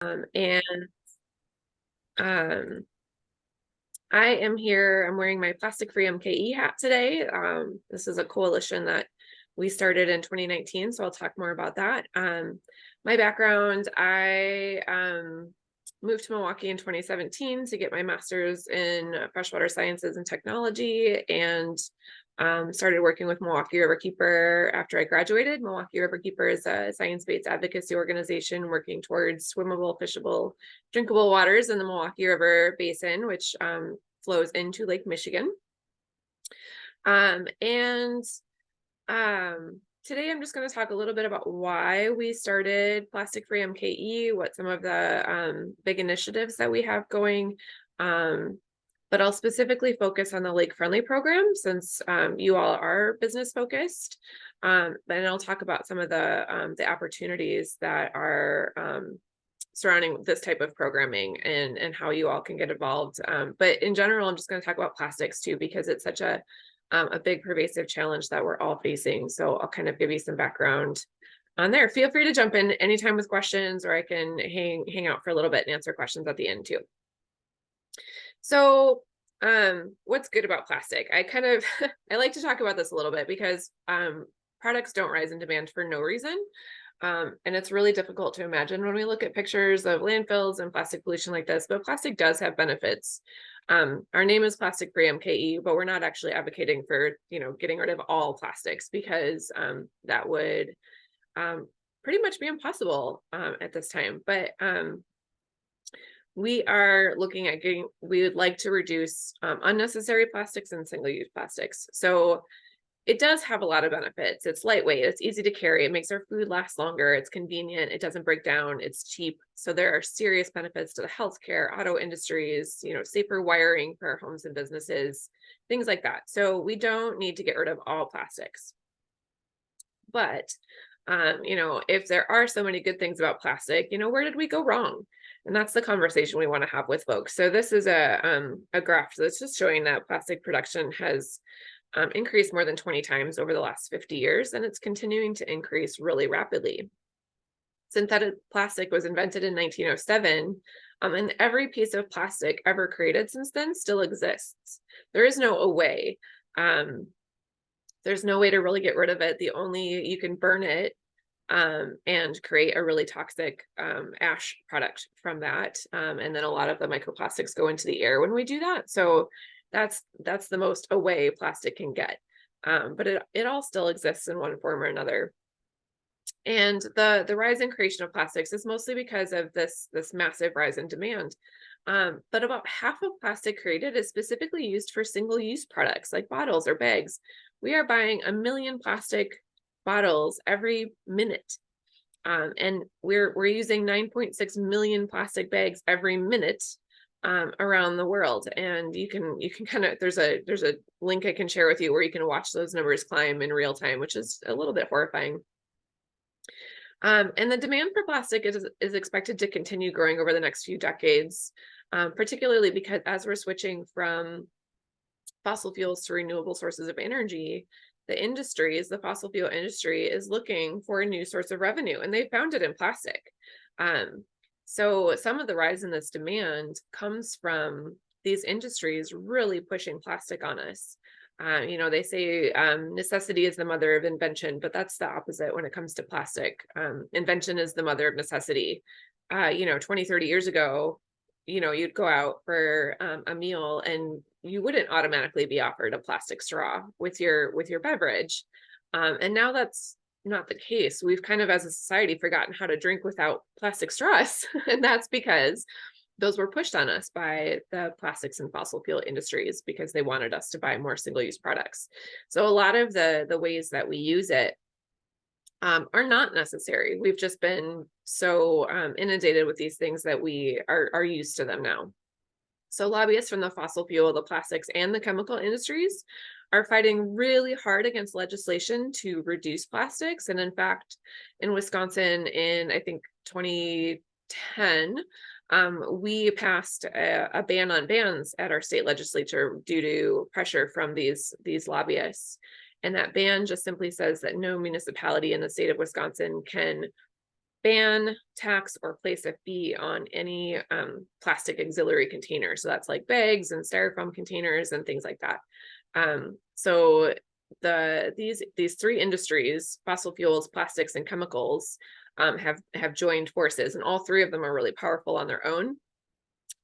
And I am here, I'm wearing my Plastic Free MKE hat today. This is a coalition that we started in 2019, so I'll talk more about that. My background, I moved to Milwaukee in 2017 to get my master's in freshwater sciences and technology, and started working with Milwaukee Riverkeeper after I graduated. Milwaukee Riverkeeper is a science-based advocacy organization working towards swimmable, fishable, drinkable waters in the Milwaukee River Basin, which flows into Lake Michigan. Today I'm just going to talk a little bit about why we started Plastic Free MKE, what some of the big initiatives that we have going. But I'll specifically focus on the Lake Friendly program since you all are business focused. And I'll talk about some of the opportunities that are surrounding this type of programming and how you all can get involved. But in general, I'm just going to talk about plastics too, because it's such a big pervasive challenge that we're all facing. So I'll kind of give you some background on there. Feel free to jump in anytime with questions, or I can hang out for a little bit and answer questions at the end too. So what's good about plastic? I like to talk about this a little bit because products don't rise in demand for no reason. And it's really difficult to imagine when we look at pictures of landfills and plastic pollution like this, but plastic does have benefits. Our name is Plastic Free MKE, but we're not actually advocating for, getting rid of all plastics, because that would pretty much be impossible at this time. But we are looking at we would like to reduce unnecessary plastics and single-use plastics. So it does have a lot of benefits. It's lightweight, it's easy to carry, it makes our food last longer, it's convenient, it doesn't break down, it's cheap. So there are serious benefits to the healthcare, auto industries, safer wiring for our homes and businesses, things like that. So we don't need to get rid of all plastics. But if there are so many good things about plastic, where did we go wrong? And that's the conversation we want to have with folks. So this is a graph that's just showing that plastic production has increased more than 20 times over the last 50 years, and it's continuing to increase really rapidly. Synthetic plastic was invented in 1907, and every piece of plastic ever created since then still exists. There is no way. There's no way to really get rid of it. You can burn it and create a really toxic ash product from that. And then a lot of the microplastics go into the air when we do that. So that's the most away plastic can get. But it all still exists in one form or another. And the rise in creation of plastics is mostly because of this massive rise in demand. But about half of plastic created is specifically used for single-use products like bottles or bags. We are buying 1 million plastic bottles every minute. And we're using 9.6 million plastic bags every minute around the world. And you can kind of, there's a link I can share with you where you can watch those numbers climb in real time, which is a little bit horrifying. And the demand for plastic is expected to continue growing over the next few decades, particularly because as we're switching from fossil fuels to renewable sources of energy, the fossil fuel industry is looking for a new source of revenue, and they found it in plastic. So some of the rise in this demand comes from these industries really pushing plastic on us. They say necessity is the mother of invention, but that's the opposite when it comes to plastic. Invention is the mother of necessity. 20, 30 years ago, you'd go out for a meal and you wouldn't automatically be offered a plastic straw with your beverage. And now that's not the case. We've kind of, as a society, forgotten how to drink without plastic straws. And that's because those were pushed on us by the plastics and fossil fuel industries because they wanted us to buy more single-use products. So a lot of the ways that we use it are not necessary. We've just been so inundated with these things that we are used to them now. So lobbyists from the fossil fuel, the plastics, and the chemical industries are fighting really hard against legislation to reduce plastics. And in fact, in Wisconsin, in I think 2010, we passed a ban on bans at our state legislature due to pressure from these lobbyists. And that ban just simply says that no municipality in the state of Wisconsin can ban, tax, or place a fee on any plastic auxiliary containers. So that's like bags and styrofoam containers and things like that. So these three industries, fossil fuels, plastics, and chemicals, have joined forces, and all three of them are really powerful on their own,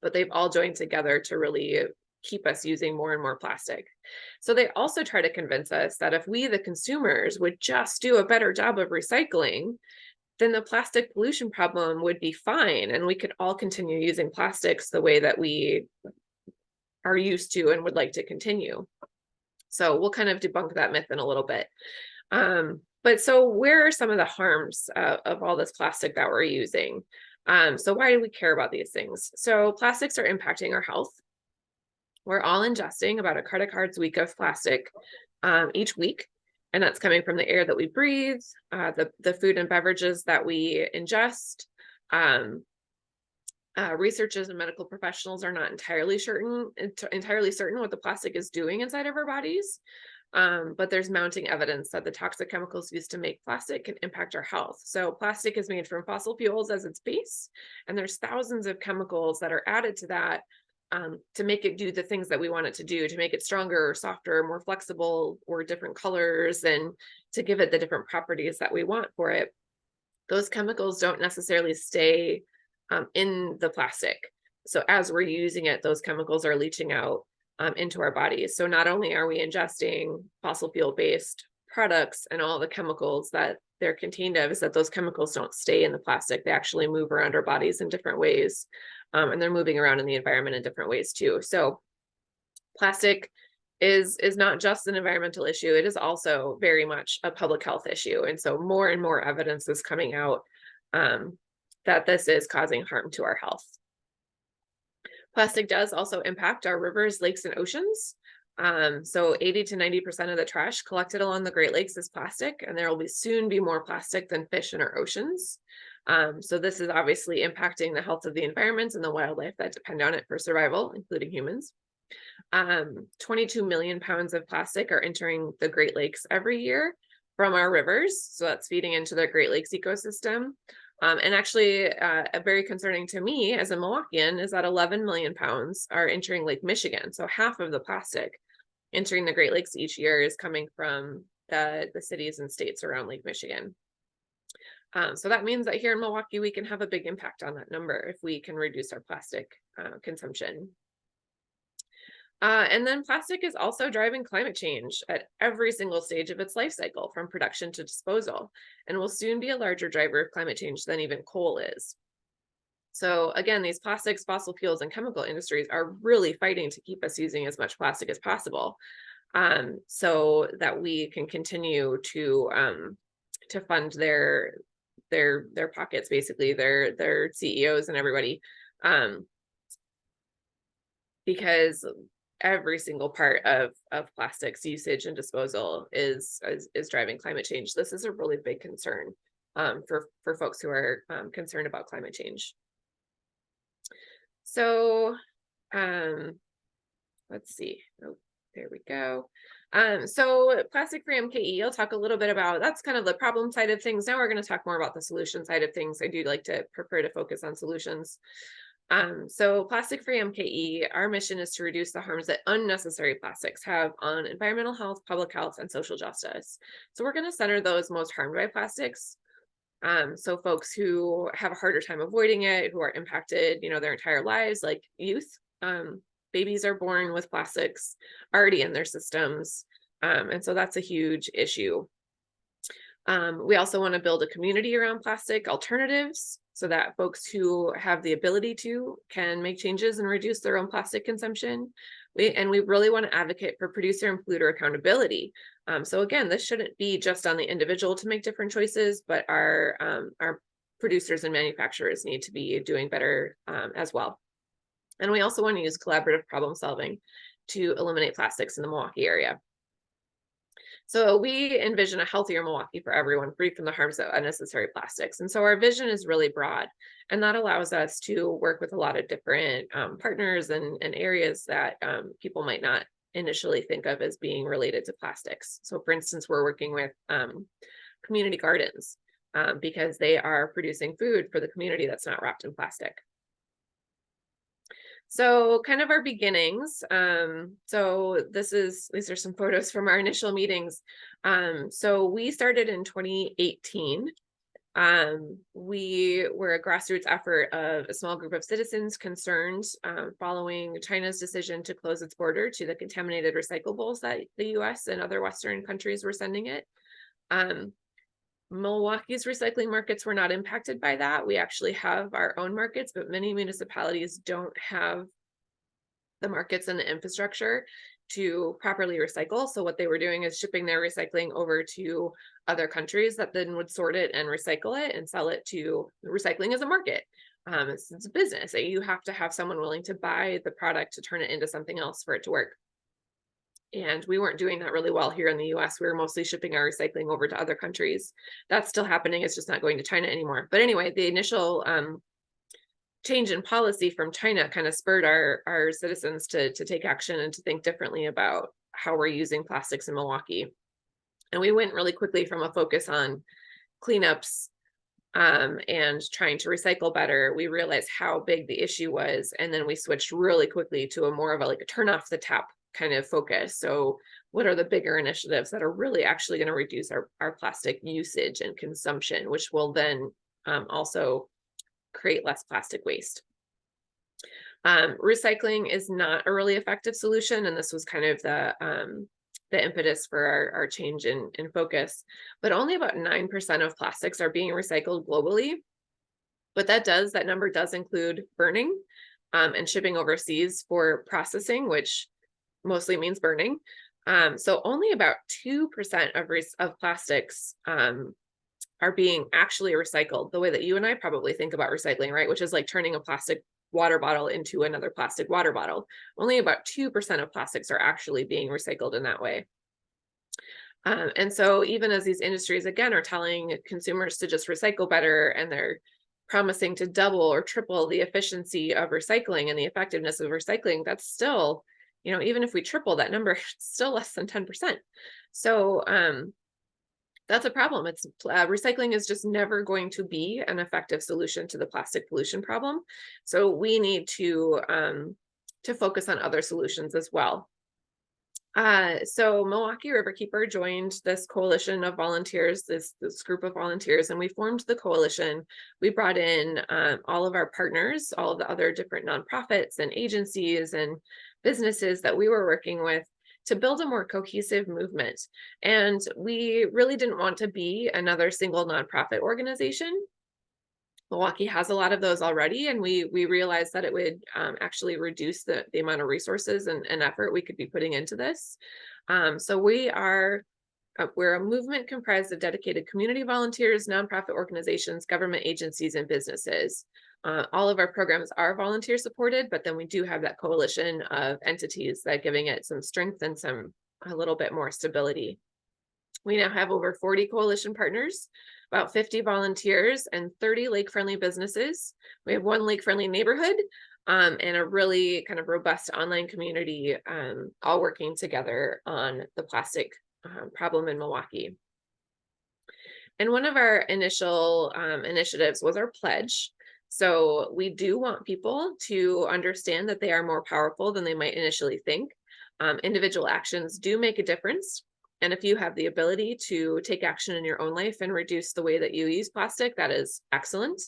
but they've all joined together to really keep us using more and more plastic. So they also try to convince us that if we, the consumers, would just do a better job of recycling, then the plastic pollution problem would be fine, and we could all continue using plastics the way that we are used to and would like to continue. So we'll kind of debunk that myth in a little bit. But so where are some of the harms of all this plastic that we're using? So why do we care about these things? So plastics are impacting our health. We're all ingesting about a credit card's week of plastic each week, and that's coming from the air that we breathe, the food and beverages that we ingest. Researchers and medical professionals are not entirely certain what the plastic is doing inside of our bodies, but there's mounting evidence that the toxic chemicals used to make plastic can impact our health. So plastic is made from fossil fuels as its base, and there's thousands of chemicals that are added to that to make it do the things that we want it to do, to make it stronger, or softer, more flexible, or different colors, and to give it the different properties that we want for it. Those chemicals don't necessarily stay in the plastic. So as we're using it, those chemicals are leaching out into our bodies. So not only are we ingesting fossil fuel-based products and all the chemicals that they're contained of, is that those chemicals don't stay in the plastic. They actually move around our bodies in different ways. And they're moving around in the environment in different ways too. So plastic is not just an environmental issue, it is also very much a public health issue. And so more and more evidence is coming out that this is causing harm to our health. Plastic does also impact our rivers, lakes, and oceans. So 80 to 90% of the trash collected along the Great Lakes is plastic, and there will soon be more plastic than fish in our oceans. So this is obviously impacting the health of the environment and the wildlife that depend on it for survival, including humans. 22 million pounds of plastic are entering the Great Lakes every year from our rivers. So that's feeding into the Great Lakes ecosystem. And actually, very concerning to me as a Milwaukeean is that 11 million pounds are entering Lake Michigan. So half of the plastic entering the Great Lakes each year is coming from the cities and states around Lake Michigan. So that means that here in Milwaukee, we can have a big impact on that number if we can reduce our plastic consumption. And then plastic is also driving climate change at every single stage of its life cycle, from production to disposal, and will soon be a larger driver of climate change than even coal is. So again, these plastics, fossil fuels, and chemical industries are really fighting to keep us using as much plastic as possible, so that we can continue to fund their pockets, basically their CEOs and everybody, because every single part of plastics usage and disposal is driving climate change. This is a really big concern for folks who are concerned about climate change. So let's see. Oh, there we go. So Plastic Free MKE, I'll talk a little bit about, that's kind of the problem side of things. Now we're going to talk more about the solution side of things. I do like to prefer to focus on solutions. So Plastic Free MKE, our mission is to reduce the harms that unnecessary plastics have on environmental health, public health, and social justice. So we're going to center those most harmed by plastics. So folks who have a harder time avoiding it, who are impacted, their entire lives, like youth. Babies are born with plastics already in their systems. And so that's a huge issue. We also want to build a community around plastic alternatives so that folks who have the ability to can make changes and reduce their own plastic consumption. We really want to advocate for producer and polluter accountability. So again, this shouldn't be just on the individual to make different choices, but our producers and manufacturers need to be doing better as well. And we also want to use collaborative problem solving to eliminate plastics in the Milwaukee area. So we envision a healthier Milwaukee for everyone, free from the harms of unnecessary plastics. And so our vision is really broad, and that allows us to work with a lot of different partners and areas that people might not initially think of as being related to plastics. So for instance, we're working with community gardens. because they are producing food for the community that's not wrapped in plastic. So kind of our beginnings. So these are some photos from our initial meetings. So we started in 2018. We were a grassroots effort of a small group of citizens concerned following China's decision to close its border to the contaminated recyclables that the US and other Western countries were sending it. Milwaukee's recycling markets were not impacted by that. We actually have our own markets, but many municipalities don't have the markets and the infrastructure to properly recycle. So what they were doing is shipping their recycling over to other countries that then would sort it and recycle it and sell it to recycling as a market. It's a business. You have to have someone willing to buy the product to turn it into something else for it to work. And we weren't doing that really well here in the US. We were mostly shipping our recycling over to other countries. That's still happening. It's just not going to China anymore. But anyway, the initial change in policy from China kind of spurred our citizens to take action and to think differently about how we're using plastics in Milwaukee. And we went really quickly from a focus on cleanups and trying to recycle better. We realized how big the issue was. And then we switched really quickly to a more of a turn off the tap kind of focus. So what are the bigger initiatives that are really actually going to reduce our plastic usage and consumption, which will then also create less plastic waste. Recycling is not a really effective solution, and this was kind of the impetus for our change in focus. But only about 9% of plastics are being recycled globally. But that number does include burning and shipping overseas for processing, which mostly means burning. So only about 2% of plastics are being actually recycled the way that you and I probably think about recycling, right? Which is like turning a plastic water bottle into another plastic water bottle. Only about 2% of plastics are actually being recycled in that way. And so even as these industries, again, are telling consumers to just recycle better, and they're promising to double or triple the efficiency of recycling and the effectiveness of recycling, that's still, even if we triple that number, it's still less than 10%. So that's a problem. It's recycling is just never going to be an effective solution to the plastic pollution problem. So we need to focus on other solutions as well. So Milwaukee Riverkeeper joined this coalition of volunteers, this group of volunteers, and we formed the coalition. We brought in all of our partners, all of the other different nonprofits and agencies and businesses that we were working with to build a more cohesive movement. And we really didn't want to be another single nonprofit organization. Milwaukee has a lot of those already, and we realized that it would actually reduce the amount of resources and effort we could be putting into this. So we're a movement comprised of dedicated community volunteers, nonprofit organizations, government agencies, and businesses. All of our programs are volunteer supported, but then we do have that coalition of entities that are giving it some strength and a little bit more stability. We now have over 40 coalition partners, about 50 volunteers, and 30 lake-friendly businesses. We have one lake-friendly neighborhood and a really kind of robust online community, all working together on the plastic problem in Milwaukee. And one of our initial initiatives was our pledge. So we do want people to understand that they are more powerful than they might initially think. Individual actions do make a difference. And if you have the ability to take action in your own life and reduce the way that you use plastic, that is excellent.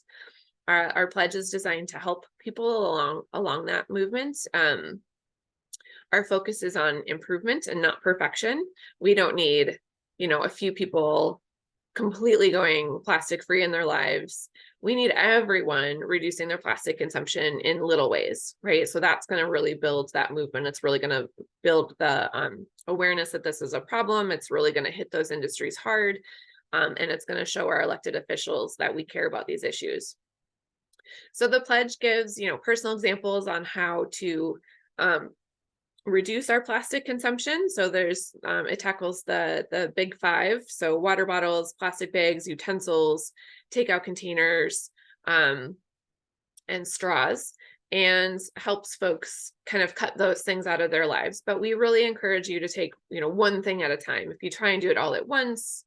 Our pledge is designed to help people along that movement. Our focus is on improvement and not perfection. We don't need, a few people completely going plastic free in their lives. We need everyone reducing their plastic consumption in little ways, right? So that's going to really build that movement. It's really going to build the awareness that this is a problem. It's really going to hit those industries hard. And it's going to show our elected officials that we care about these issues. So the pledge gives, personal examples on how to reduce our plastic consumption. So it tackles the big five. So water bottles, plastic bags, utensils, takeout containers, and straws, and helps folks kind of cut those things out of their lives. But we really encourage you to take, one thing at a time. If you try and do it all at once,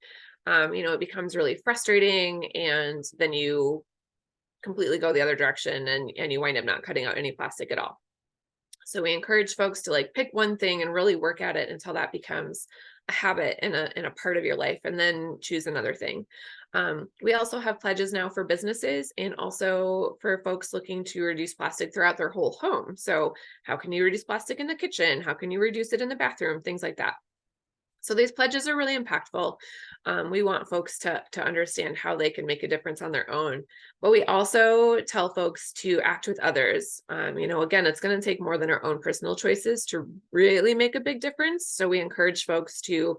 it becomes really frustrating, and then you completely go the other direction and you wind up not cutting out any plastic at all. So we encourage folks to like pick one thing and really work at it until that becomes a habit and a part of your life, and then choose another thing. We also have pledges now for businesses and also for folks looking to reduce plastic throughout their whole home. So how can you reduce plastic in the kitchen? How can you reduce it in the bathroom? Things like that. So these pledges are really impactful. We want folks to understand how they can make a difference on their own, but we also tell folks to act with others. Again, it's going to take more than our own personal choices to really make a big difference. So we encourage folks to,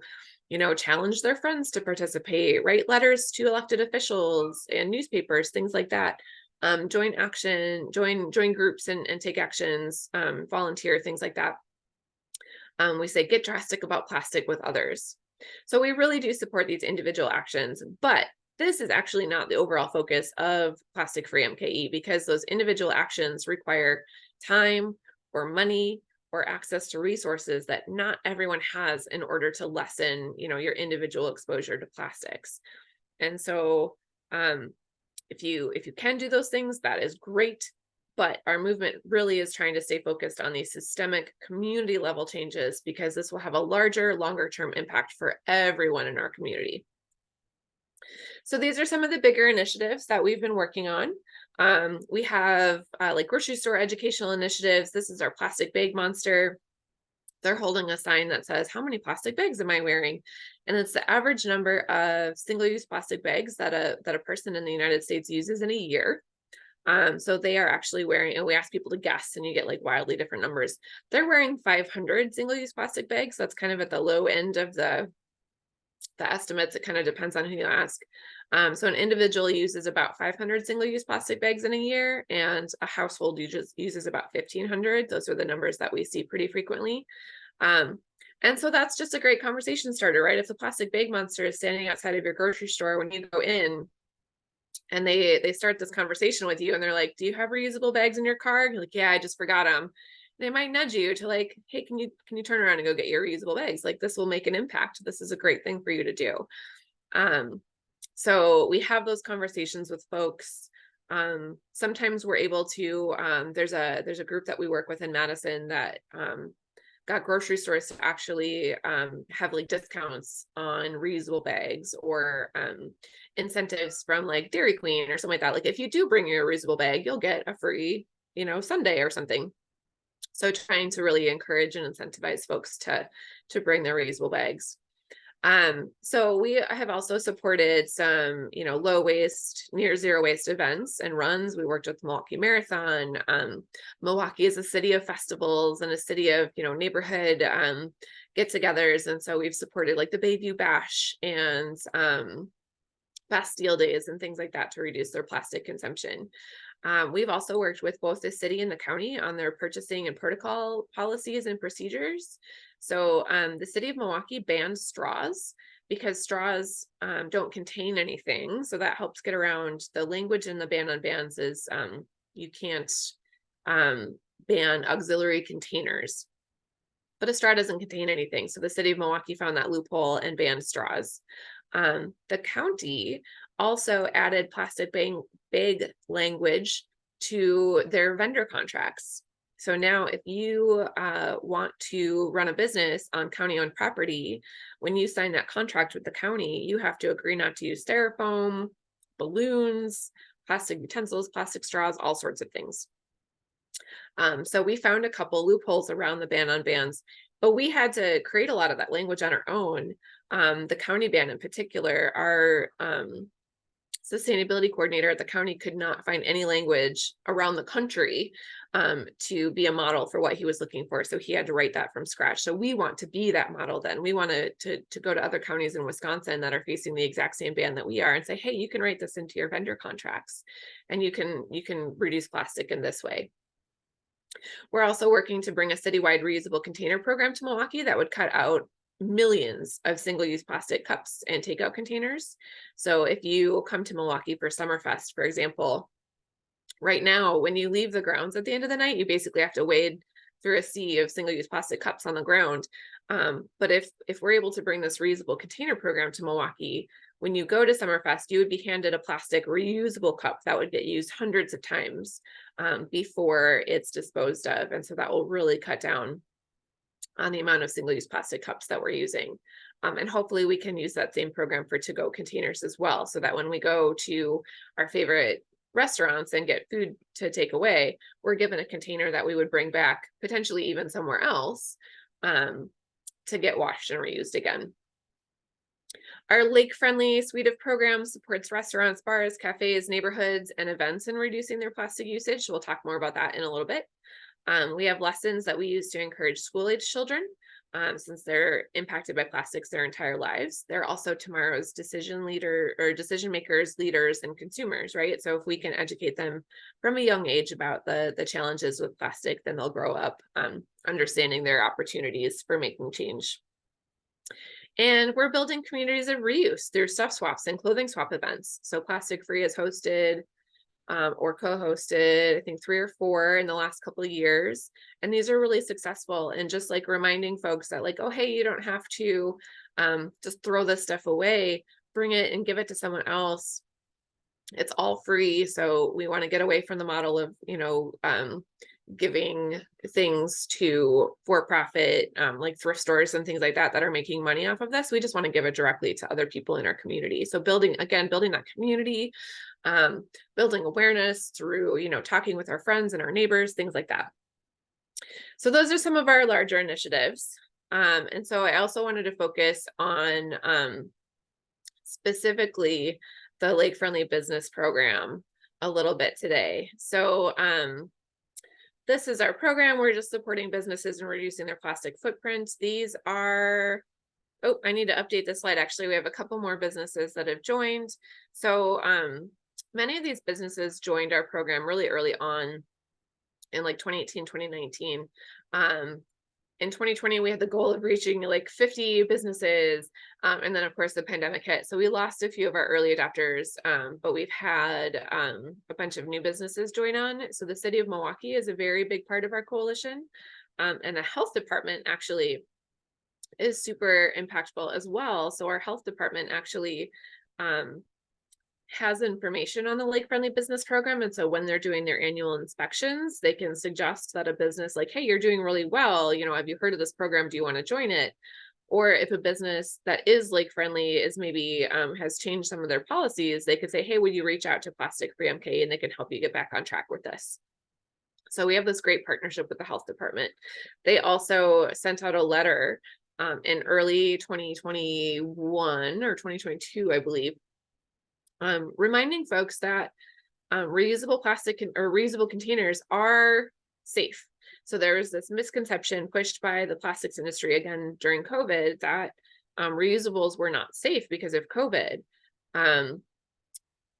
challenge their friends to participate, write letters to elected officials and newspapers, things like that. Join groups and take actions, volunteer, things like that. We say get drastic about plastic with others. So we really do support these individual actions, but this is actually not the overall focus of Plastic Free MKE, because those individual actions require time or money or access to resources that not everyone has in order to lessen, your individual exposure to plastics. And so if you can do those things, that is great. But our movement really is trying to stay focused on these systemic community level changes, because this will have a larger, longer term impact for everyone in our community. So these are some of the bigger initiatives that we've been working on. We have like grocery store educational initiatives. This is our plastic bag monster. They're holding a sign that says, how many plastic bags am I wearing? And it's the average number of single-use plastic bags that a person in the United States uses in a year. So they are actually wearing, and we ask people to guess, and you get like wildly different numbers. They're wearing 500 single-use plastic bags. That's kind of at the low end of the estimates. It kind of depends on who you ask. So an individual uses about 500 single-use plastic bags in a year, and a household uses about 1,500. Those are the numbers that we see pretty frequently. And so that's just a great conversation starter, right? If the plastic bag monster is standing outside of your grocery store when you go in, and they start this conversation with you, and they're like, do you have reusable bags in your car? And you're like, yeah, I just forgot them. They might nudge you to like, hey, can you turn around and go get your reusable bags? Like, this will make an impact. This is a great thing for you to do. So we have those conversations with folks. Sometimes we're able to, there's a group that we work with in Madison that got grocery stores to actually have like discounts on reusable bags, or incentives from like Dairy Queen or something like that. Like, if you do bring your reusable bag, you'll get a free, sundae or something. So trying to really encourage and incentivize folks to bring their reusable bags. So we have also supported some, low waste, near zero waste events and runs. We worked with Milwaukee Marathon. Milwaukee is a city of festivals and a city of, neighborhood get-togethers. And so we've supported like the Bayview Bash and Bastille Days and things like that to reduce their plastic consumption. We've also worked with both the city and the county on their purchasing and protocol policies and procedures. So the city of Milwaukee banned straws because straws don't contain anything. So that helps get around the language in the ban on bans is you can't ban auxiliary containers, but a straw doesn't contain anything. So the city of Milwaukee found that loophole and banned straws. The county also added plastic bag language to their vendor contracts. So now if you want to run a business on county-owned property, when you sign that contract with the county, you have to agree not to use styrofoam, balloons, plastic utensils, plastic straws, all sorts of things. So we found a couple loopholes around the ban on bans, but we had to create a lot of that language on our own. The county ban in particular, our sustainability coordinator at the county could not find any language around the country to be a model for what he was looking for. So he had to write that from scratch. So we want to be that model then. We want to go to other counties in Wisconsin that are facing the exact same ban that we are and say, hey, you can write this into your vendor contracts and you can reduce plastic in this way. We're also working to bring a citywide reusable container program to Milwaukee that would cut out millions of single-use plastic cups and takeout containers. So if you come to Milwaukee for Summerfest, for example, right now, when you leave the grounds at the end of the night, you basically have to wade through a sea of single-use plastic cups on the ground. But if we're able to bring this reusable container program to Milwaukee, when you go to Summerfest, you would be handed a plastic reusable cup that would get used hundreds of times before it's disposed of. And so that will really cut down on the amount of single-use plastic cups that we're using. And hopefully we can use that same program for to-go containers as well, so that when we go to our favorite restaurants and get food to take away, we're given a container that we would bring back, potentially even somewhere else, to get washed and reused again. Our lake-friendly suite of programs supports restaurants, bars, cafes, neighborhoods, and events in reducing their plastic usage. We'll talk more about that in a little bit. We have lessons that we use to encourage school-age children, since they're impacted by plastics their entire lives. They're also tomorrow's decision makers, leaders, and consumers, right? So if we can educate them from a young age about the challenges with plastic, then they'll grow up understanding their opportunities for making change. And we're building communities of reuse through stuff swaps and clothing swap events. So Plastic Free has hosted or co-hosted, I think 3 or 4 in the last couple of years. And these are really successful. And just like reminding folks that like, oh, hey, you don't have to just throw this stuff away, bring it and give it to someone else. It's all free. So we want to get away from the model of, giving things to for-profit, like thrift stores and things like that are making money off of this. We just want to give it directly to other people in our community. So building that community, building awareness through, talking with our friends and our neighbors, things like that. So those are some of our larger initiatives. And so I also wanted to focus on specifically the Lake Friendly Business Program a little bit today. So this is our program. We're just supporting businesses and reducing their plastic footprint. These are, oh, I need to update this slide. Actually, we have a couple more businesses that have joined. So many of these businesses joined our program really early on in like 2018, 2019. In 2020, we had the goal of reaching like 50 businesses. And then of course the pandemic hit. So we lost a few of our early adopters, but we've had a bunch of new businesses join on. So the city of Milwaukee is a very big part of our coalition. And the health department actually is super impactful as well. So our health department actually has information on the Lake Friendly Business Program. And so when they're doing their annual inspections, they can suggest that a business like, hey, you're doing really well. Have you heard of this program? Do you want to join it? Or if a business that is lake friendly is maybe has changed some of their policies, they could say, hey, would you reach out to Plastic Free MK and they can help you get back on track with this. So we have this great partnership with the health department. They also sent out a letter in early 2021 or 2022, I believe, reminding folks that reusable plastic or reusable containers are safe. So there was this misconception pushed by the plastics industry again during COVID that reusables were not safe because of COVID.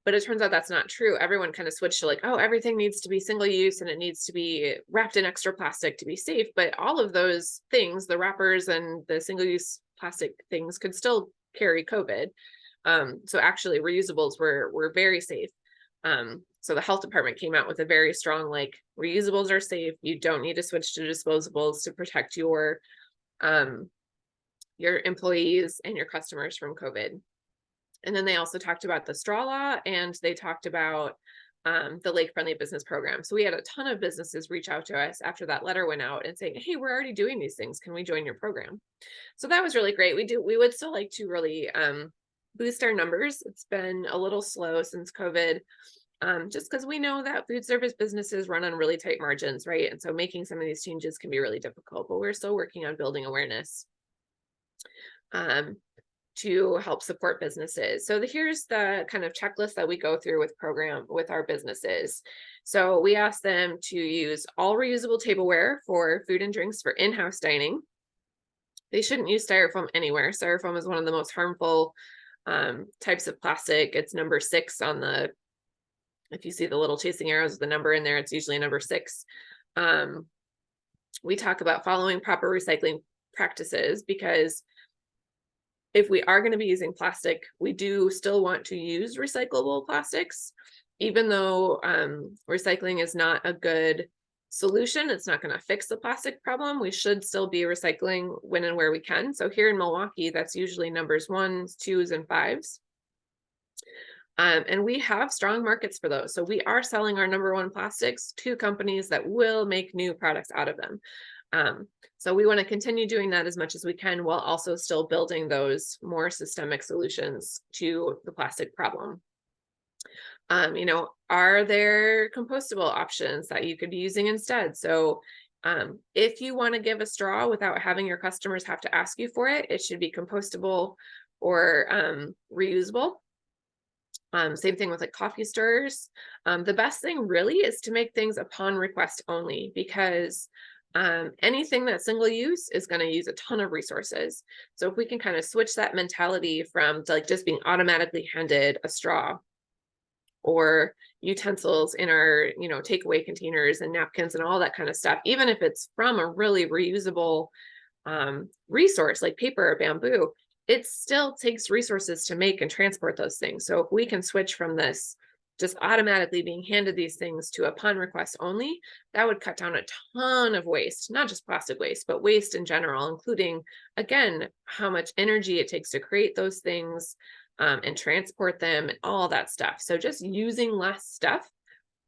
But it turns out that's not true. Everyone kind of switched to like, oh, everything needs to be single use and it needs to be wrapped in extra plastic to be safe. But all of those things, the wrappers and the single use plastic things, could still carry COVID. So actually reusables were very safe. So the health department came out with a very strong, like, reusables are safe. You don't need to switch to disposables to protect your employees and your customers from COVID. And then they also talked about the straw law, and they talked about the Lake Friendly Business Program. So we had a ton of businesses reach out to us after that letter went out and saying, hey, we're already doing these things. Can we join your program? So that was really great. We would still like to really boost our numbers. It's been a little slow since COVID, just because we know that food service businesses run on really tight margins, right? And so making some of these changes can be really difficult, but we're still working on building awareness to help support businesses. So here's the kind of checklist that we go through with our businesses. So we ask them to use all reusable tableware for food and drinks for in-house dining. They shouldn't use styrofoam anywhere. Styrofoam is one of the most harmful types of plastic. It's number 6 on the, if you see the little chasing arrows with the number in there, it's usually number 6. We talk about following proper recycling practices, because if we are going to be using plastic, we do still want to use recyclable plastics, even though recycling is not a good solution. It's not going to fix the plastic problem. We should still be recycling when and where we can. So here in Milwaukee, that's usually numbers 1s, 2s, and 5s. And we have strong markets for those. So we are selling our number one plastics to companies that will make new products out of them. So we want to continue doing that as much as we can while also still building those more systemic solutions to the plastic problem. Are there compostable options that you could be using instead? So if you want to give a straw without having your customers have to ask you for it, it should be compostable or reusable. Same thing with like coffee stirrers. The best thing really is to make things upon request only, because anything that's single use is going to use a ton of resources. So if we can kind of switch that mentality from like just being automatically handed a straw or utensils in our, takeaway containers and napkins and all that kind of stuff, even if it's from a really reusable resource like paper or bamboo, it still takes resources to make and transport those things. So if we can switch from this just automatically being handed these things to upon request only, that would cut down a ton of waste, not just plastic waste, but waste in general, including, again, how much energy it takes to create those things and transport them and all that stuff. So just using less stuff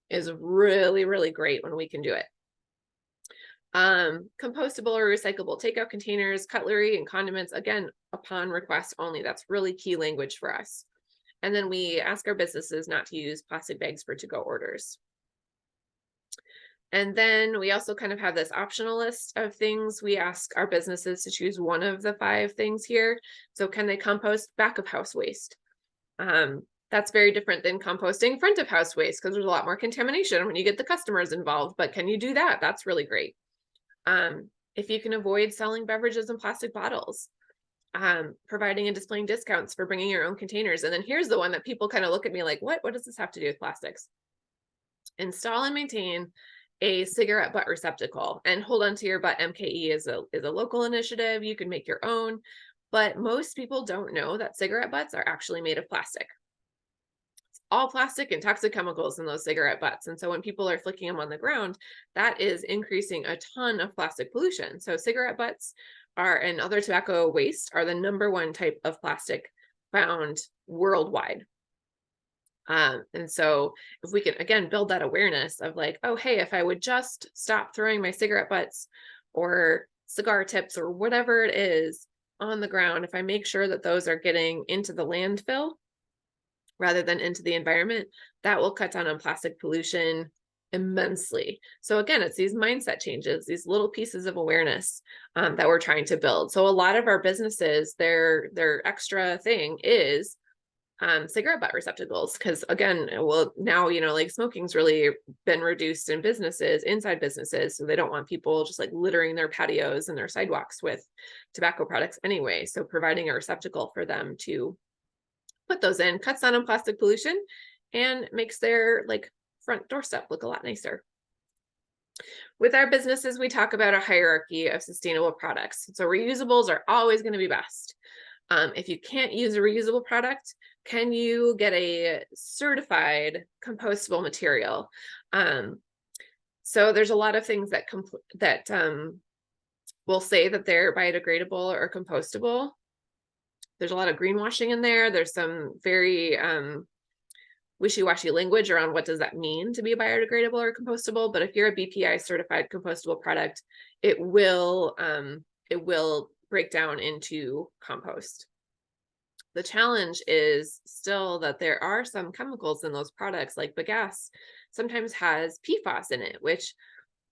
is really, really great when we can do it. Compostable or recyclable takeout containers, cutlery, and condiments, again, upon request only. That's really key language for us. And then we ask our businesses not to use plastic bags for to-go orders. And then we also kind of have this optional list of things. We ask our businesses to choose one of the 5 things here. So can they compost back of house waste? That's very different than composting front of house waste, because there's a lot more contamination when you get the customers involved. But can you do that? That's really great. If you can avoid selling beverages in plastic bottles, providing and displaying discounts for bringing your own containers. And then here's the one that people kind of look at me like, what does this have to do with plastics? Install and maintain a cigarette butt receptacle. And Hold On to Your Butt MKE is a local initiative. You can make your own, but most people don't know that cigarette butts are actually made of plastic. It's all plastic and toxic chemicals in those cigarette butts. And so when people are flicking them on the ground, that is increasing a ton of plastic pollution. So cigarette butts and other tobacco waste are the number one type of plastic found worldwide. And so if we can, again, build that awareness of like, oh, hey, if I would just stop throwing my cigarette butts or cigar tips or whatever it is on the ground, if I make sure that those are getting into the landfill rather than into the environment, that will cut down on plastic pollution immensely. So again, it's these mindset changes, these little pieces of awareness that we're trying to build. So a lot of our businesses, their extra thing is cigarette butt receptacles, because again, well, now, like smoking's really been reduced in businesses, inside businesses, so they don't want people just like littering their patios and their sidewalks with tobacco products anyway. So providing a receptacle for them to put those in cuts down on plastic pollution and makes their like front doorstep look a lot nicer. With our businesses, we talk about a hierarchy of sustainable products. So reusables are always going to be best. If you can't use a reusable product, can you get a certified compostable material? So there's a lot of things that will say that they're biodegradable or compostable. There's a lot of greenwashing in there. There's some very wishy-washy language around what does that mean to be biodegradable or compostable. But if you're a BPI certified compostable product, it will break down into compost. The challenge is still that there are some chemicals in those products, like bagasse sometimes has PFAS in it, which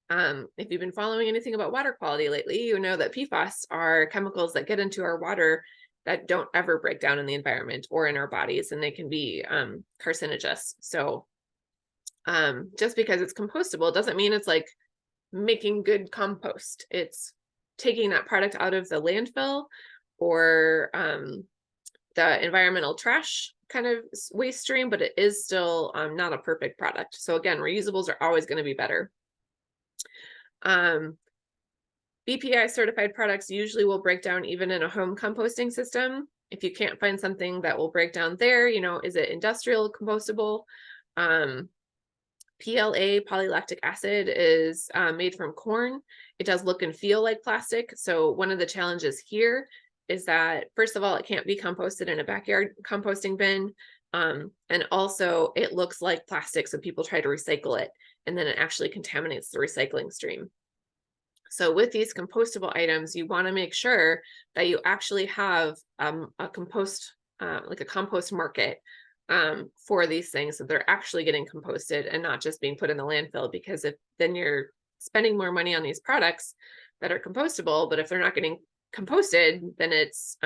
if you've been following anything about water quality lately, you know that PFAS are chemicals that get into our water that don't ever break down in the environment or in our bodies, and they can be carcinogenous. So just because it's compostable doesn't mean it's like making good compost. It's taking that product out of the landfill or the environmental trash kind of waste stream, but it is still not a perfect product. So again, reusables are always going to be better. BPI certified products usually will break down even in a home composting system. If you can't find something that will break down there, is it industrial compostable? PLA, polylactic acid, is made from corn. It does look and feel like plastic. So one of the challenges here is that, first of all, it can't be composted in a backyard composting bin. And also it looks like plastic, so people try to recycle it, and then it actually contaminates the recycling stream. So with these compostable items, you want to make sure that you actually have a compost, like a compost market for these things, so they're actually getting composted and not just being put in the landfill, because if then you're spending more money on these products that are compostable, but if they're not getting composted, then it's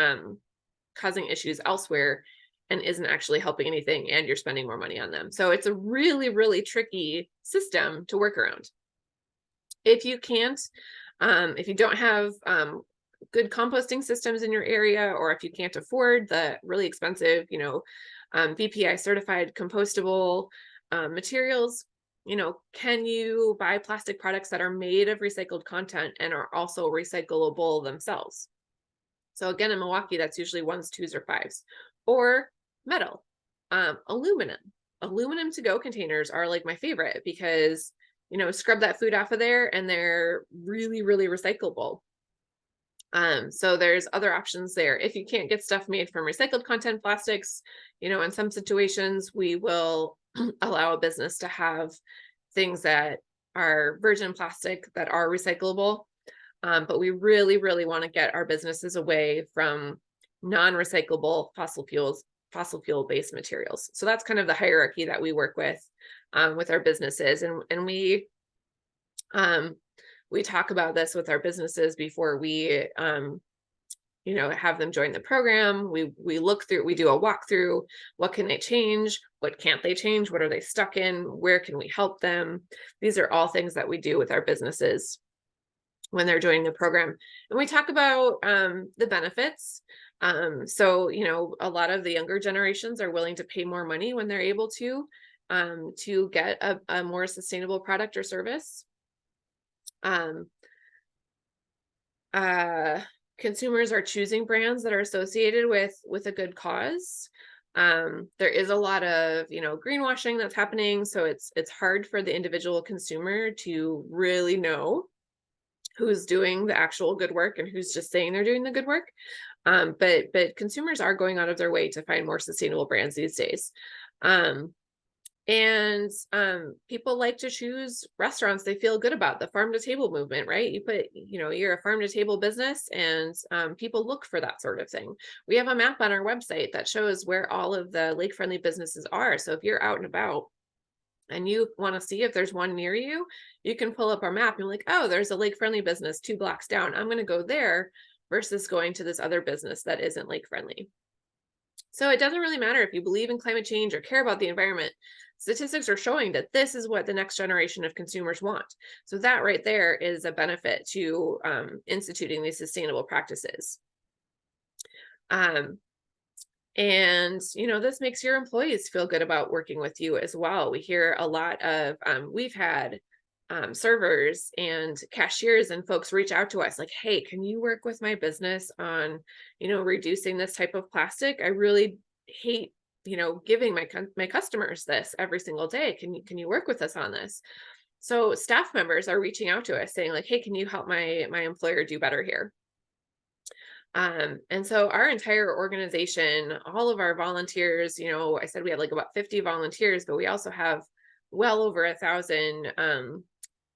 causing issues elsewhere and isn't actually helping anything, and you're spending more money on them. So it's a really, really tricky system to work around. If you can't, if you don't have good composting systems in your area, or if you can't afford the really expensive, VPI certified compostable materials, can you buy plastic products that are made of recycled content and are also recyclable themselves? So again, in Milwaukee, that's usually 1s, 2s, or 5s, or metal, aluminum to-go containers are like my favorite, because scrub that food off of there and they're really, really recyclable. So there's other options there. If you can't get stuff made from recycled content plastics, in some situations we will allow a business to have things that are virgin plastic that are recyclable. But we really, really want to get our businesses away from non-recyclable fossil fuel based materials. So that's kind of the hierarchy that we work with our businesses, and we talk about this with our businesses before we have them join the program. We look through, we do a walkthrough. What can they change? What can't they change? What are they stuck in? Where can we help them? These are all things that we do with our businesses when they're joining the program. And we talk about the benefits. So, a lot of the younger generations are willing to pay more money when they're able to get a more sustainable product or service. Consumers are choosing brands that are associated with a good cause. There is a lot of, greenwashing that's happening. So it's hard for the individual consumer to really know who's doing the actual good work and who's just saying they're doing the good work. But consumers are going out of their way to find more sustainable brands these days. And people like to choose restaurants they feel good about, the farm to table movement, right? You put, you're a farm to table business, and people look for that sort of thing. We have a map on our website that shows where all of the lake friendly businesses are. So if you're out and about and you want to see if there's one near you, you can pull up our map and be like, oh, there's a lake friendly business 2 blocks down. I'm going to go there versus going to this other business that isn't lake friendly. So it doesn't really matter if you believe in climate change or care about the environment. Statistics are showing that this is what the next generation of consumers want. So that right there is a benefit to instituting these sustainable practices. And, this makes your employees feel good about working with you as well. We hear a lot of, we've had servers and cashiers and folks reach out to us like, hey, can you work with my business on, reducing this type of plastic? I really hate, giving my customers this every single day. Can you work with us on this? So staff members are reaching out to us saying like, hey, can you help my employer do better here? And so our entire organization, all of our volunteers, I said we had like about 50 volunteers, but we also have well over 1,000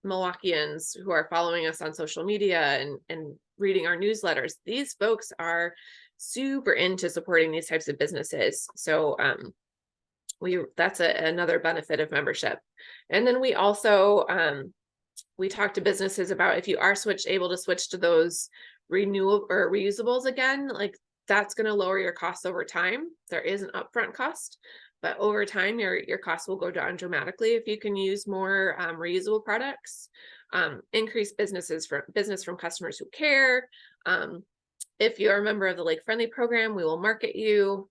Milwaukeeans who are following us on social media and reading our newsletters. These folks are super into supporting these types of businesses. So that's another benefit of membership. And then we also we talk to businesses about, if you are able to switch to those renewable or reusables again, like that's going to lower your costs over time. There is an upfront cost, but over time your costs will go down dramatically if you can use more reusable products. Increase business from customers who care. If you're a member of the Lake Friendly program, we will market you.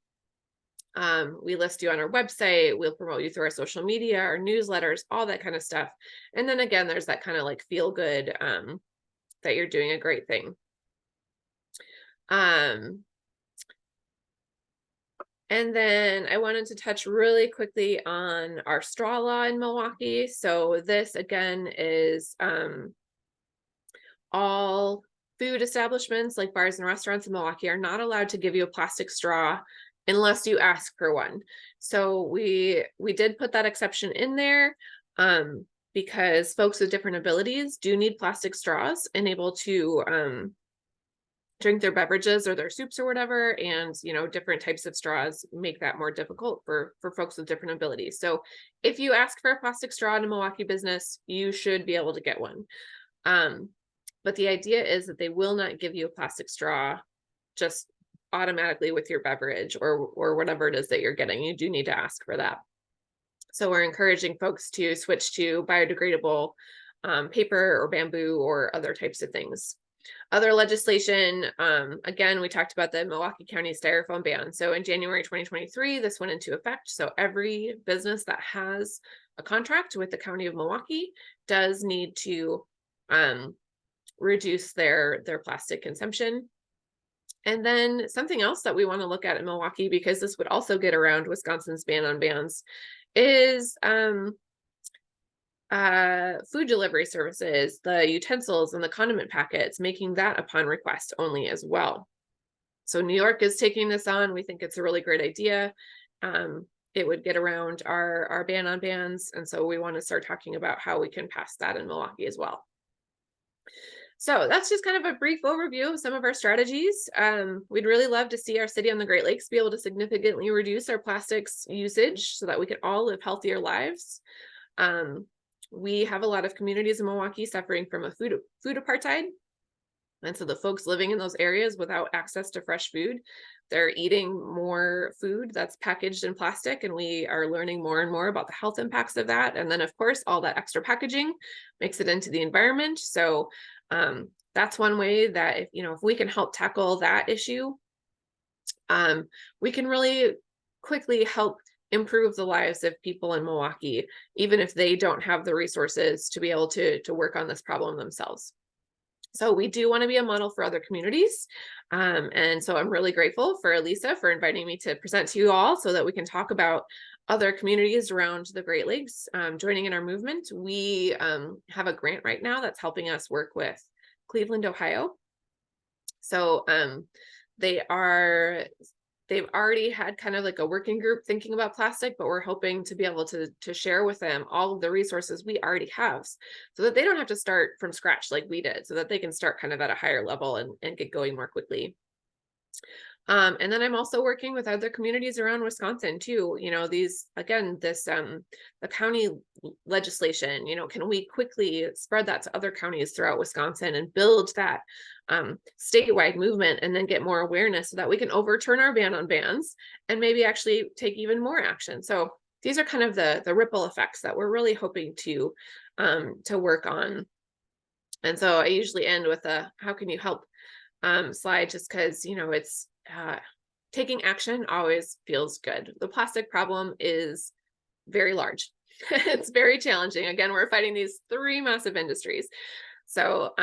We list you on our website. We'll promote you through our social media, our newsletters, all that kind of stuff. And then again, there's that kind of like feel good that you're doing a great thing. And then I wanted to touch really quickly on our straw law in Milwaukee. So this again is all food establishments like bars and restaurants in Milwaukee are not allowed to give you a plastic straw unless you ask for one. So we did put that exception in there because folks with different abilities do need plastic straws and able to drink their beverages or their soups or whatever. And, you know, different types of straws make that more difficult for folks with different abilities. So if you ask for a plastic straw in a Milwaukee business, you should be able to get one. But the idea is that they will not give you a plastic straw just automatically with your beverage or whatever it is that you're getting. You do need to ask for that. So we're encouraging folks to switch to biodegradable paper or bamboo or other types of things. Other legislation, again, we talked about the Milwaukee County styrofoam ban. So in January 2023, this went into effect. So every business that has a contract with the County of Milwaukee does need to reduce their plastic consumption. And then something else that we want to look at in Milwaukee, because this would also get around Wisconsin's ban on bans, is food delivery services, the utensils and the condiment packets, making that upon request only as well. So New York is taking this on. We think it's a really great idea. It would get around our ban on bans. And so we want to start talking about how we can pass that in Milwaukee as well. So that's just kind of a brief overview of some of our strategies. We'd really love to see our city on the Great Lakes be able to significantly reduce our plastics usage so that we can all live healthier lives. We have a lot of communities in Milwaukee suffering from a food apartheid. And so the folks living in those areas without access to fresh food, they're eating more food that's packaged in plastic, and we are learning more and more about the health impacts of that. And then, of course, all that extra packaging makes it into the environment. So that's one way that if we can help tackle that issue, we can really quickly help improve the lives of people in Milwaukee, even if they don't have the resources to be able to work on this problem themselves. So we do want to be a model for other communities. And so I'm really grateful for Lisa for inviting me to present to you all so that we can talk about other communities around the Great Lakes joining in our movement. We have a grant right now that's helping us work with Cleveland, Ohio. So they've already had kind of like a working group thinking about plastic, but we're hoping to be able to share with them all of the resources we already have so that they don't have to start from scratch like we did, so that they can start kind of at a higher level and get going more quickly. And then I'm also working with other communities around Wisconsin too. The county legislation, can we quickly spread that to other counties throughout Wisconsin and build that statewide movement and then get more awareness so that we can overturn our ban on bans and maybe actually take even more action. So these are kind of the ripple effects that we're really hoping to work on. And so I usually end with a how can you help slide, just because it's taking action always feels good. The plastic problem is very large. It's very challenging. Again, we're fighting these 3 massive industries. So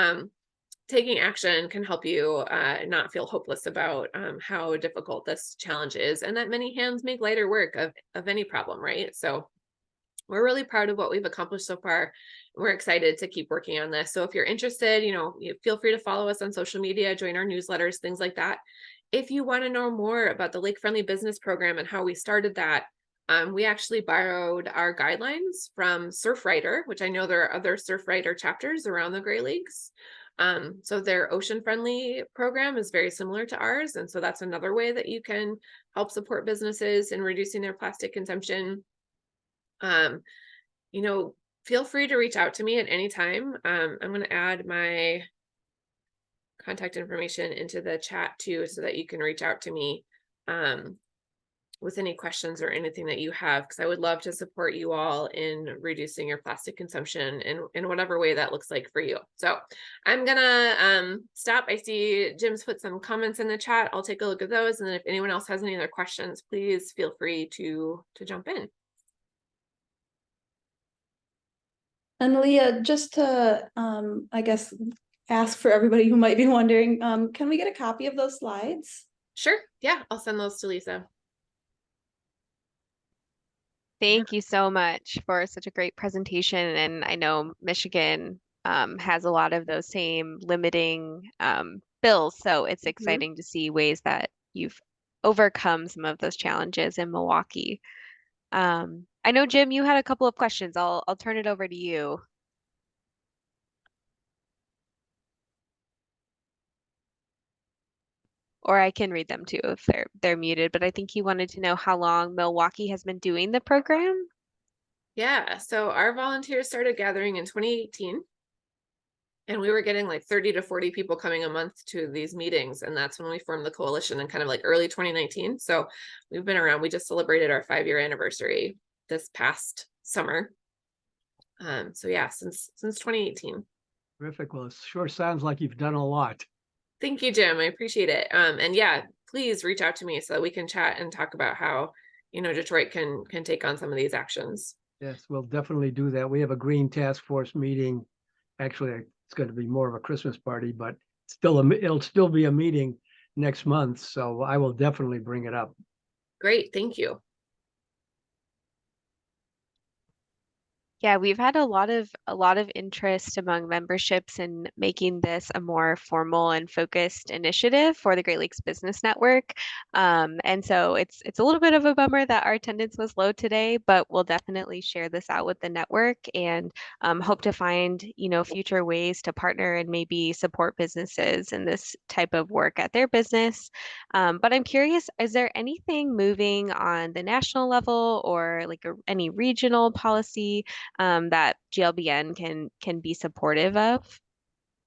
taking action can help you not feel hopeless about how difficult this challenge is, and that many hands make lighter work of any problem, right? So we're really proud of what we've accomplished so far. We're excited to keep working on this. So if you're interested, you feel free to follow us on social media, join our newsletters, things like that. If you want to know more about the Lake Friendly Business Program and how we started that, we actually borrowed our guidelines from Surfrider, which I know there are other Surfrider chapters around the Great Lakes. So their ocean friendly program is very similar to ours. And so that's another way that you can help support businesses in reducing their plastic consumption. Feel free to reach out to me at any time. I'm going to add my contact information into the chat too, so that you can reach out to me with any questions or anything that you have, because I would love to support you all in reducing your plastic consumption in whatever way that looks like for you. So I'm gonna stop. I see Jim's put some comments in the chat. I'll take a look at those, and then if anyone else has any other questions, please feel free to jump in. And Leah, just to, I guess, ask for everybody who might be wondering, can we get a copy of those slides? Sure. Yeah, I'll send those to Lisa. Thank you so much for such a great presentation. And I know Michigan has a lot of those same limiting bills. So it's exciting to see ways that you've overcome some of those challenges in Milwaukee. I know, Jim, you had a couple of questions. I'll turn it over to you. Or I can read them too if they're muted, but I think you wanted to know how long Milwaukee has been doing the program. Yeah, so our volunteers started gathering in 2018. And we were getting like 30 to 40 people coming a month to these meetings. And that's when we formed the coalition in kind of like early 2019. So we've been around. We just celebrated our 5-year anniversary this past summer. So yeah, since 2018. Terrific. Well, it sure sounds like you've done a lot. Thank you, Jim. I appreciate it. And yeah, please reach out to me so that we can chat and talk about how, Detroit can take on some of these actions. Yes, we'll definitely do that. We have a Green Task Force meeting. Actually, it's going to be more of a Christmas party, but it'll still be a meeting next month. So I will definitely bring it up. Great. Thank you. Yeah, we've had a lot of interest among memberships in making this a more formal and focused initiative for the Great Lakes Business Network. And so it's a little bit of a bummer that our attendance was low today, but we'll definitely share this out with the network and hope to find, future ways to partner and maybe support businesses in this type of work at their business. But I'm curious, is there anything moving on the national level or like any regional policy that GLBN can be supportive of?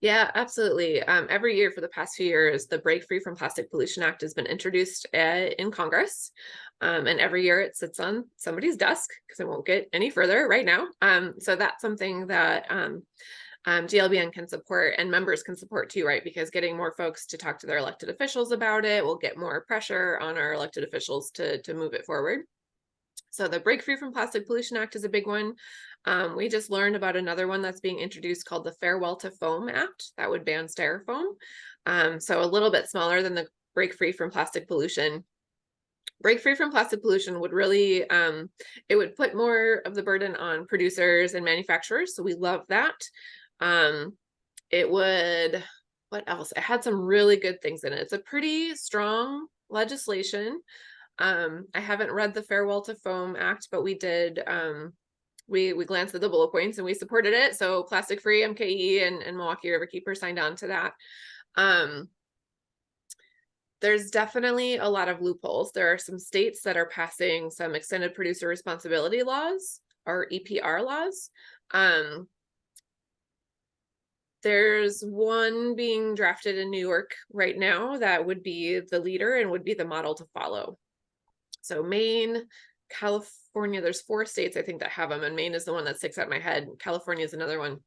Yeah, absolutely. Every year for the past few years, the Break Free from Plastic Pollution Act has been introduced in Congress. And every year it sits on somebody's desk because it won't get any further right now. So that's something that GLBN can support and members can support too, right? Because getting more folks to talk to their elected officials about it will get more pressure on our elected officials to move it forward. So the Break Free from Plastic Pollution Act is a big one. We just learned about another one that's being introduced called the Farewell to Foam Act that would ban styrofoam. So a little bit smaller than the Break Free from Plastic Pollution. Break Free from Plastic Pollution would really, it would put more of the burden on producers and manufacturers. So we love that. It would, what else? It had some really good things in it. It's a pretty strong legislation. I haven't read the Farewell to Foam Act, but we did, we glanced at the bullet points and we supported it. So Plastic Free, MKE, and Milwaukee Riverkeeper signed on to that. There's definitely a lot of loopholes. There are some states that are passing some extended producer responsibility laws or EPR laws. There's one being drafted in New York right now that would be the leader and would be the model to follow. So Maine, California, there's 4 states I think that have them, and Maine is the one that sticks out in my head. California is another one,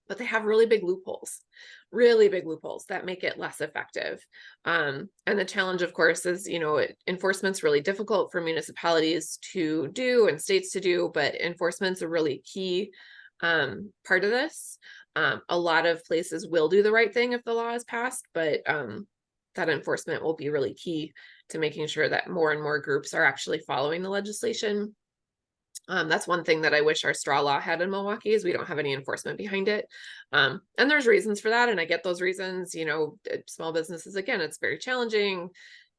but they have really big loopholes that make it less effective. And the challenge, of course, is, enforcement's really difficult for municipalities to do and states to do, but enforcement's a really key part of this. A lot of places will do the right thing if the law is passed, but that enforcement will be really key to making sure that more and more groups are actually following the legislation. That's one thing that I wish our straw law had in Milwaukee is we don't have any enforcement behind it. And there's reasons for that. And I get those reasons, small businesses, again, it's very challenging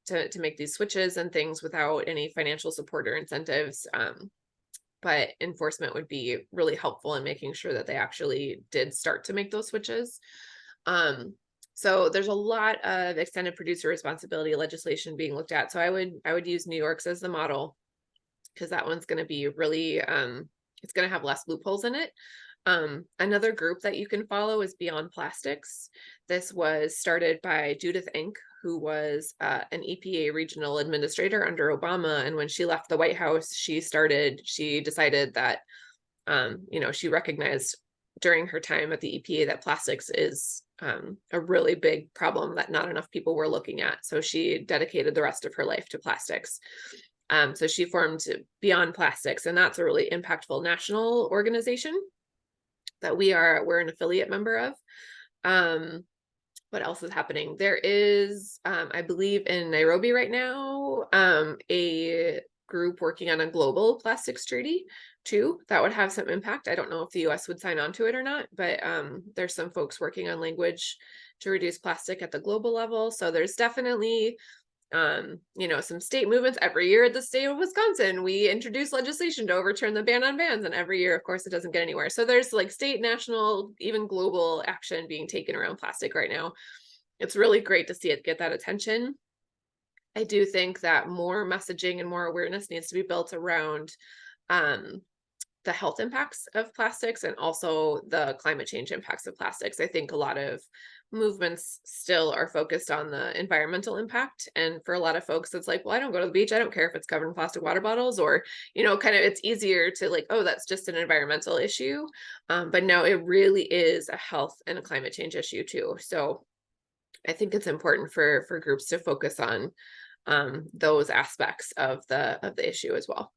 to make these switches and things without any financial support or incentives. But enforcement would be really helpful in making sure that they actually did start to make those switches. So there's a lot of extended producer responsibility legislation being looked at. So I would use New York's as the model because that one's going to be really, it's going to have less loopholes in it. Another group that you can follow is Beyond Plastics. This was started by Judith Enck, who was an EPA regional administrator under Obama. And when she left the White House, she decided that, she recognized during her time at the EPA that plastics is a really big problem that not enough people were looking at. So she dedicated the rest of her life to plastics. So she formed Beyond Plastics, and that's a really impactful national organization that we're an affiliate member of. What else is happening? There is, I believe in Nairobi right now, a group working on a global plastics treaty too, that would have some impact. I don't know if the US would sign on to it or not, but there's some folks working on language to reduce plastic at the global level. So there's definitely you know, some state movements. Every year at the state of Wisconsin, we introduce legislation to overturn the ban on bans, and every year, of course, it doesn't get anywhere. So there's like state, national, even global action being taken around plastic right now. It's really great to see it get that attention. I do think that more messaging and more awareness needs to be built around the health impacts of plastics and also the climate change impacts of plastics. I think a lot of movements still are focused on the environmental impact. And for a lot of folks, it's like, well, I don't go to the beach. I don't care if it's covered in plastic water bottles, or, you know, kind of, it's easier to like, oh, that's just an environmental issue. But no, it really is a health and a climate change issue too. So I think it's important for groups to focus on those aspects of the issue as well.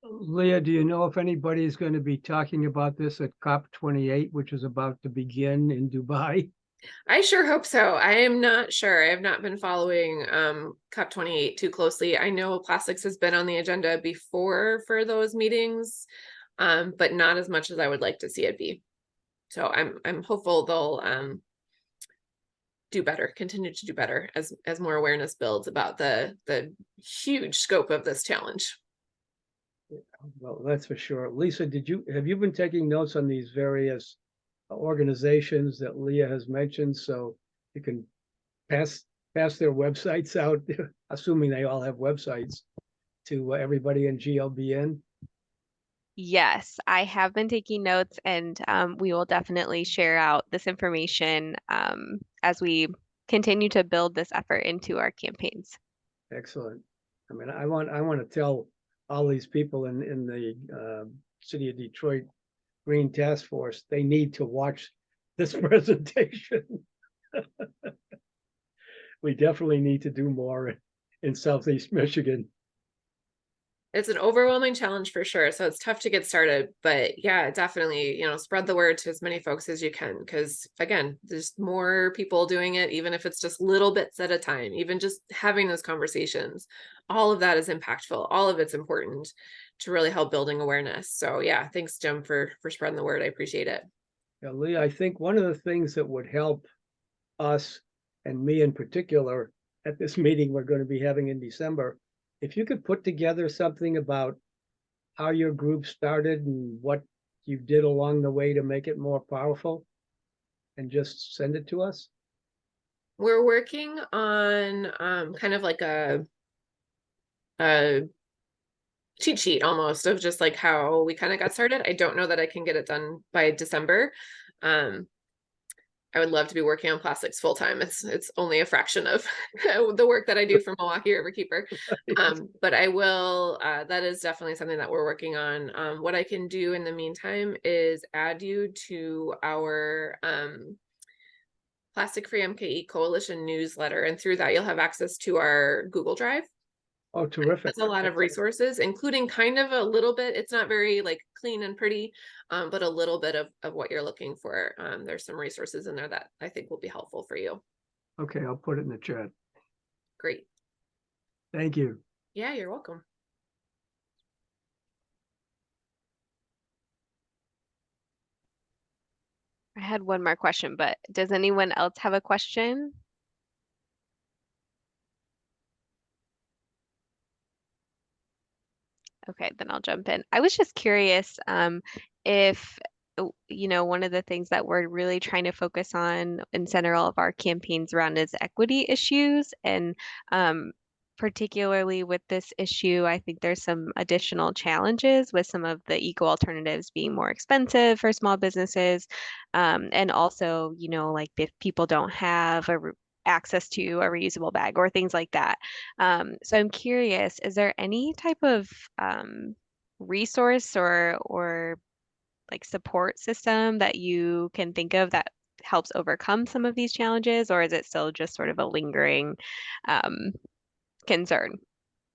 Leah, do you know if anybody is going to be talking about this at COP28, which is about to begin in Dubai? I sure hope so. I am not sure. I have not been following COP28 too closely. I know plastics has been on the agenda before for those meetings, but not as much as I would like to see it be. So I'm hopeful they'll do better, continue to do better as more awareness builds about the huge scope of this challenge. Well, that's for sure. Lisa, have you been taking notes on these various organizations that Leah has mentioned, so you can pass their websites out, assuming they all have websites, to everybody in GLBN? Yes, I have been taking notes, and we will definitely share out this information as we continue to build this effort into our campaigns. Excellent. I mean, I want to tell all these people in the city of Detroit Green Task Force, they need to watch this presentation. We definitely need to do more in Southeast Michigan. It's an overwhelming challenge for sure. So it's tough to get started, but yeah, definitely, you know, spread the word to as many folks as you can. Because again, there's more people doing it, even if it's just little bits at a time, even just having those conversations, all of that is impactful. All of it's important to really help building awareness. So yeah, thanks, Jim, for spreading the word. I appreciate it. Yeah, Lee, I think one of the things that would help us, and me in particular, at this meeting we're going to be having in December, if you could put together something about how your group started and what you did along the way to make it more powerful, and just send it to us. We're working on kind of like a cheat sheet almost of just like how we kind of got started. I don't know that I can get it done by December. I would love to be working on plastics full time. It's only a fraction of the work that I do for Milwaukee Riverkeeper. But I will, that is definitely something that we're working on. What I can do in the meantime is add you to our Plastic Free MKE Coalition newsletter. And through that, you'll have access to our Google Drive. Oh, terrific. That's a lot of resources, including kind of a little bit, it's not very like clean and pretty, but a little bit of what you're looking for. There's some resources in there that I think will be helpful for you. Okay, I'll put it in the chat. Great. Thank you. Yeah, you're welcome. I had one more question, but does anyone else have a question? Okay, then I'll jump in. I was just curious if, you know, one of the things that we're really trying to focus on and center all of our campaigns around is equity issues. And particularly with this issue, I think there's some additional challenges with some of the eco alternatives being more expensive for small businesses. And also, you know, like if people don't have access to a reusable bag or things like that. So I'm curious, is there any type of resource or like support system that you can think of that helps overcome some of these challenges, or is it still just sort of a lingering concern?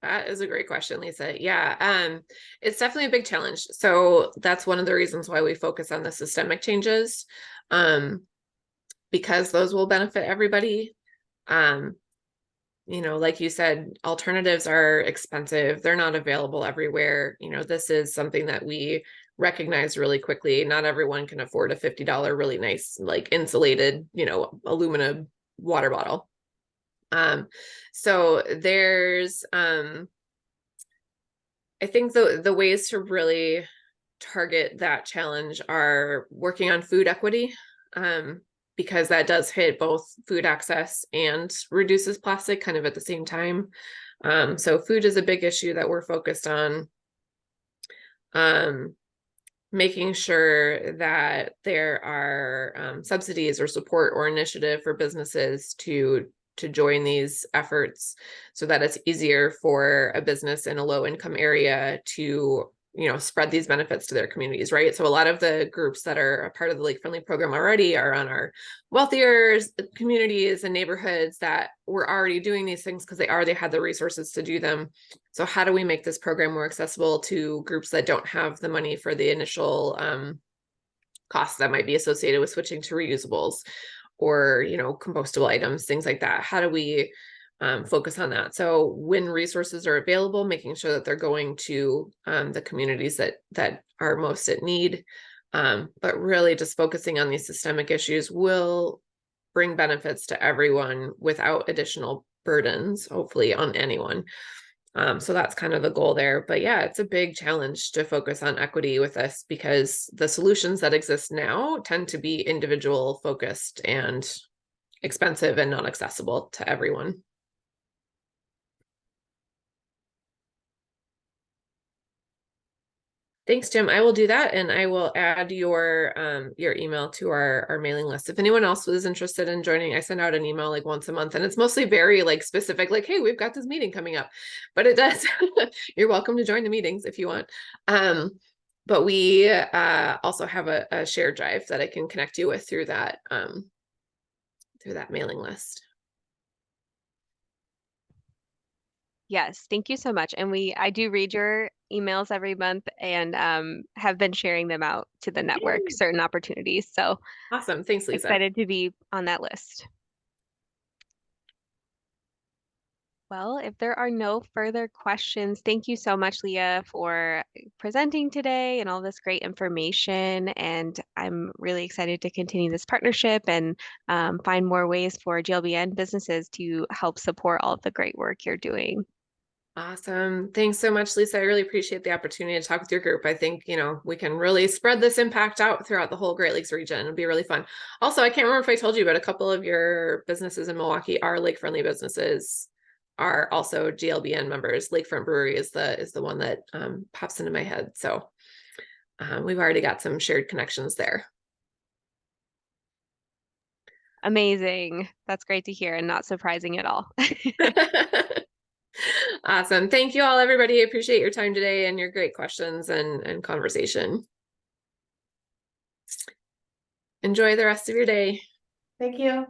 That is a great question, Lisa. Yeah, it's definitely a big challenge. So that's one of the reasons why we focus on the systemic changes, because those will benefit everybody. You know, like you said, alternatives are expensive. They're not available everywhere. You know, this is something that we recognize really quickly. Not everyone can afford a $50 really nice, like insulated, you know, aluminum water bottle. So there's, I think the ways to really target that challenge are working on food equity, because that does hit both food access and reduces plastic kind of at the same time. So food is a big issue that we're focused on. Making sure that there are subsidies or support or initiative for businesses to join these efforts, so that it's easier for a business in a low income area to, you know, spread these benefits to their communities, right? So a lot of the groups that are a part of the Lake Friendly program already are on our wealthier communities and neighborhoods that were already doing these things because they already had the resources to do them. So how do we make this program more accessible to groups that don't have the money for the initial costs that might be associated with switching to reusables or, you know, compostable items, things like that? How do we focus on that? So when resources are available, making sure that they're going to the communities that are most at need, but really just focusing on these systemic issues will bring benefits to everyone without additional burdens, hopefully, on anyone. So that's kind of the goal there. But yeah, it's a big challenge to focus on equity with this, because the solutions that exist now tend to be individual focused and expensive and not accessible to everyone. Thanks, Jim. I will do that, and I will add your email to our mailing list. If anyone else was interested in joining, I send out an email like once a month, and it's mostly very like specific, like, hey, we've got this meeting coming up. But it does. You're welcome to join the meetings if you want. But we also have a shared drive that I can connect you with through that mailing list. Yes, thank you so much. And I do read your emails every month and have been sharing them out to the network, Yay. certain opportunities. So Awesome. Thanks, Lisa. excited to be on that list. Well, if there are no further questions, thank you so much, Leah, for presenting today and all this great information. And I'm really excited to continue this partnership and find more ways for GLBN businesses to help support all of the great work you're doing. Awesome. Thanks so much, Lisa. I really appreciate the opportunity to talk with your group. I think, you know, we can really spread this impact out throughout the whole Great Lakes region. It'll be really fun. Also, I can't remember if I told you, but a couple of your businesses in Milwaukee are lake friendly businesses, are also GLBN members. Lakefront Brewery is the one that pops into my head. So we've already got some shared connections there. Amazing. That's great to hear and not surprising at all. Awesome. Thank you all, everybody. I appreciate your time today and your great questions and conversation. Enjoy the rest of your day. Thank you.